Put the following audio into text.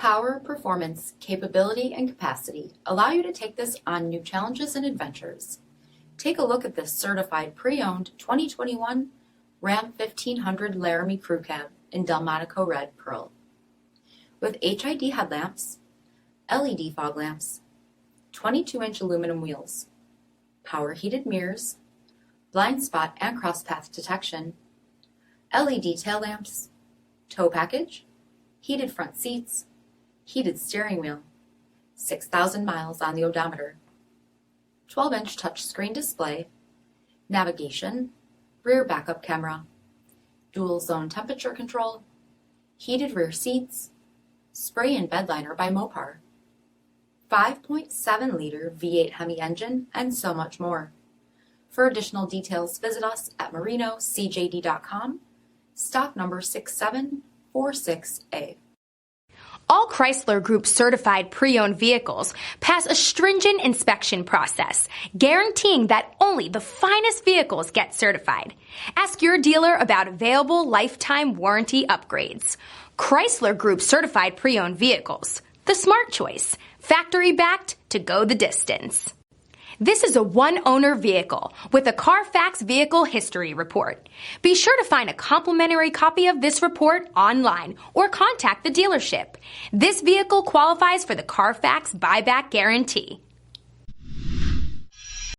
power, performance, capability, and capacity allow you to take this on new challenges and adventures. Take a look at this certified pre-owned 2021 Ram 1500 Laramie Crew Cab in Delmonico Red Pearl. With HID headlamps, LED fog lamps, 22-inch aluminum wheels, power heated mirrors, blind spot and cross path detection, LED tail lamps, tow package, heated front seats, heated steering wheel, 6,000 miles on the odometer, 12-inch touchscreen display, navigation, rear backup camera, dual zone temperature control, heated rear seats, spray and bed liner by Mopar, 5.7-liter V8 Hemi engine, and so much more. For additional details, visit us at marinocjd.com, stock number 6746A. All Chrysler Group certified pre-owned vehicles pass a stringent inspection process, guaranteeing that only the finest vehicles get certified. Ask your dealer about available lifetime warranty upgrades. Chrysler Group certified pre-owned vehicles, the smart choice, factory backed to go the distance. This is a one-owner vehicle with a Carfax Vehicle History Report. Be sure to find a complimentary copy of this report online or contact the dealership. This vehicle qualifies for the Carfax Buyback Guarantee.